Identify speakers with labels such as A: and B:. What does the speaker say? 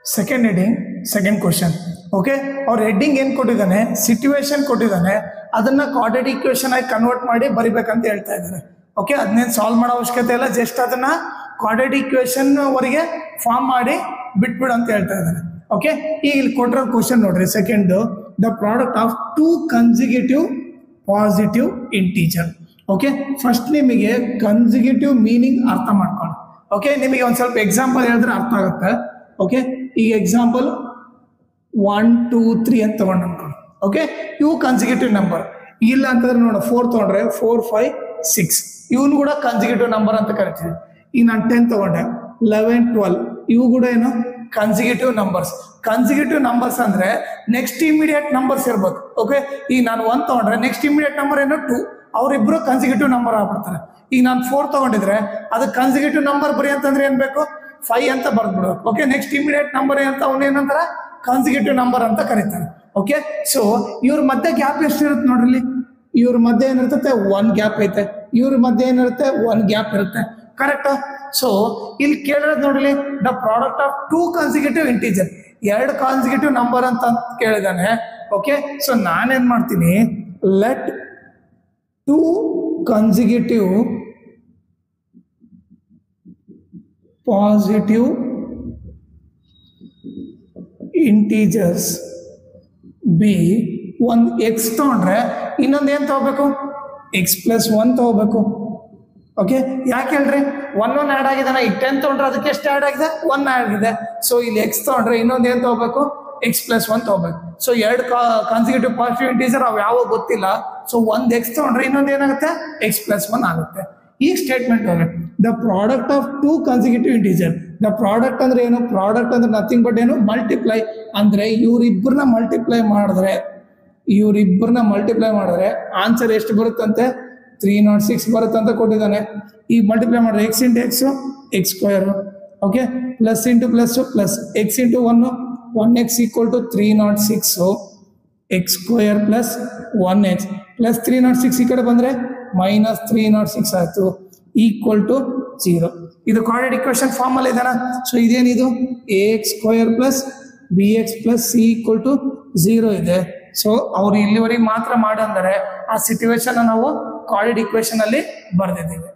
A: Second heading second question. Okay, ಅವ್ರ heading ಏನು ಕೊಟ್ಟಿದ್ದಾನೆ, ಸಿಚುವೇಶನ್ ಕೊಟ್ಟಿದ್ದಾನೆ, ಅದನ್ನ ಕ್ವಾಡ್ರಾಟಿಕ್ ಇಕ್ವೇಷನ್ ಆಗಿ ಕನ್ವರ್ಟ್ ಮಾಡಿ ಬರಿಬೇಕಂತ ಹೇಳ್ತಾ ಇದ್ದಾರೆ. ಓಕೆ, ಅದನ್ನೇನು ಸಾಲ್ವ್ ಮಾಡೋ ಅವಶ್ಯಕತೆ ಇಲ್ಲ, ಜಸ್ಟ್ ಅದನ್ನ ಕ್ವಾಡ್ರಾಟಿಕ್ ಇಕ್ವೇಷನ್ ವರೆಗೆ ಫಾರ್ಮ್ ಮಾಡಿ ಬಿಟ್ಬಿಡು ಅಂತ ಹೇಳ್ತಾ ಇದ್ದಾರೆ. ಓಕೆ, ಈಗ ಇಲ್ಲಿ ಕೊಟ್ಟಿರೋ ಕ್ವಶನ್ ನೋಡ್ರಿ, second, the product of two consecutive positive integer. Okay, first ನಿಮಗೆ ಕನ್ಸಿಕ್ಯೂಟಿವ್ ಮೀನಿಂಗ್ ಅರ್ಥ ಮಾಡ್ಕೊಳ್ಳಿ. ಓಕೆ, ನಿಮಗೆ ಒಂದು ಸ್ವಲ್ಪ ಎಕ್ಸಾಂಪಲ್ ಹೇಳಿದ್ರೆ ಅರ್ಥ ಆಗುತ್ತೆ. ಓಕೆ, ಈಗ ಎಕ್ಸಾಂಪಲ್ 1 2 3 ಅಂತ ತಗೊಂಡು ಅನ್ಕೊಂಡು. ಓಕೆ, ಇವು ಕನ್ಸಿಕ್ಯೂಟಿವ್ ನಂಬರ್. ಇಲ್ಲ ಅಂತಂದ್ರೆ ನೋಡ 4 ತಗೊಂಡ್ರೆ 4 5 6 ಇವನು ಕೂಡ ಕನ್ಸಿಕ್ಯೂಟಿವ್ ನಂಬರ್ ಅಂತ ಕರಿತೀವಿ. ಈಗ ನಾನು 10 ತಗೊಂಡೆ, 11 12 ಇವು ಕೂಡ ಏನು ಕನ್ಸಿಕ್ಯೂಟಿವ್ ನಂಬರ್ಸ್. ಕನ್ಸಿಕ್ಯೂಟಿವ್ ನಂಬರ್ಸ್ ಅಂದ್ರೆ ನೆಕ್ಸ್ಟ್ ಇಮಿಡಿಯೇಟ್ ನಂಬರ್ಸ್ ಇರ್ಬೇಕು. ಓಕೆ, ಈಗ ನಾನು 1 ತಗೊಂಡ್ರೆ ನೆಕ್ಸ್ಟ್ ಇಮಿಡಿಯೇಟ್ ನಂಬರ್ ಏನು 2, ಅವರಿಬ್ರು ಕನ್ಸಿಕ್ಯೂಟಿವ್ ನಂಬರ್ ಆಗ್ಬಿಡ್ತಾರೆ. ಈಗ ನಾನು 4 ತಗೊಂಡಿದ್ರೆ ಅದು ಕನ್ಸಿಕ್ಯೂಟಿವ್ ನಂಬರ್ ಬರೀ ಅಂತಂದ್ರೆ ಏನ್ ಬೇಕು, 5 ಅಂತ ಬರ್ದ್ಬಿಡೋದು. ಓಕೆ, ನೆಕ್ಸ್ಟ್ ಇಮಿಡಿಯೇಟ್ ನಂಬರ್ ಏನಂತ ಅವನು ಏನಂತಾರ ಕನ್ಸಿಕ್ಯೂಟಿವ್ ನಂಬರ್ ಅಂತ ಕರೀತಾರೆ. ಓಕೆ, ಸೊ ಇವ್ರ ಮಧ್ಯೆ ಗ್ಯಾಪ್ ಎಷ್ಟಿರುತ್ತೆ ನೋಡ್ರಿ, ಇವ್ರ ಮಧ್ಯೆ ಏನಿರ್ತದೆ 1 ಗ್ಯಾಪ್ ಐತೆ, ಇವ್ರ ಮಧ್ಯೆ ಏನಿರುತ್ತೆ 1 ಗ್ಯಾಪ್ ಇರುತ್ತೆ. ಕರೆಕ್ಟಾ? ಸೊ ಇಲ್ಲಿ ಕೇಳಿರೋದು ನೋಡ್ರಿ, the product of two consecutive integer, 2 consecutive number ಅಂತ ಕೇಳಿದಾನೆ. ಓಕೆ, ಸೊ ನಾನೇನ್ ಮಾಡ್ತೀನಿ, let 2 consecutive positive integers be ಒಂದು x ತಗೊಂಡ್ರೆ ಇನ್ನೊಂದು ಏನು ತಗೋಬೇಕು, x+1 ತಗೋಬೇಕು. ಓಕೆ, ಯಾಕೆ ಹೇಳ್ರಿ, 1 ಆ್ಯಡ್ ಆಗಿದೆ, ಈಗ 10 ತಗೊಂಡ್ರೆ ಅದಕ್ಕೆ ಎಷ್ಟು ಆ್ಯಡ್ ಆಗಿದೆ, 1 ಆಗಿದೆ. ಸೊ ಇಲ್ಲಿ x ತಗೊಂಡ್ರೆ ಇನ್ನೊಂದು ಏನು ತಗೋಬೇಕು, x+1 ತಗೋಬೇಕು. ಸೊ 2 ಕಾನ್ಸಿಕ್ಯೂಟಿವ್ ಪಾಸಿಟಿವ್ ಇಂಟೀಜರ್ ಅವು ಯಾವ ಗೊತ್ತಿಲ್ಲ. ಸೊ ಒಂದು x ತಗೊಂಡ್ರೆ ಇನ್ನೊಂದು ಏನಾಗುತ್ತೆ, x+1 ಆಗುತ್ತೆ. ಈ statement the product of two consecutive integer. The product ಅಂದ್ರೆ ಏನು, ಪ್ರಾಡಕ್ಟ್ ಅಂದ್ರೆ ನಥಿಂಗ್ ಬಟ್ ಏನು, ಮಲ್ಟಿಪ್ಲೈ. ಅಂದ್ರೆ ಇವ್ರಿಬ್ಬರನ್ನ ಮಲ್ಟಿಪ್ಲೈ ಮಾಡಿದ್ರೆ ಆನ್ಸರ್ ಎಷ್ಟು ಬರುತ್ತಂತೆ, 306 ಬರುತ್ತಂತ ಕೊಟ್ಟಿದ್ದಾನೆ. ಈಗ ಮಲ್ಟಿಪ್ಲೈ ಮಾಡಿದ್ರೆ x into x x square. Okay, plus into plus plus x into 1x equal to 306 x square plus 1x plus 306 ಈ ಕಡೆ ಬಂದ್ರೆ ಮೈನಸ್ 306 ಆಯ್ತು, ಈಕ್ವಲ್ ಟು 0. ಇದು ಕ್ವಾಡ್ರಾಟಿಕ್ ಇಕ್ವೇಷನ್ ಫಾರ್ಮ್ ಅಲ್ಲಿ ಇದಾನ. ಸೊ ಇದೇನಿದು, ax square plus bx plus c equal to 0 ಇದೆ. So ಅವ್ರು ಇಲ್ಲಿವರೆಗೆ ಮಾತ್ರ ಮಾಡಂದರೆ ಆ ಸಿಚುವೇಶನ್ ನಾವು ಕ್ವಾಡ್ರಾಟಿಕ್ ಇಕ್ವೇಷನ್ ಅಲ್ಲಿ ಬರ್ದಿದ್ದೀವಿ.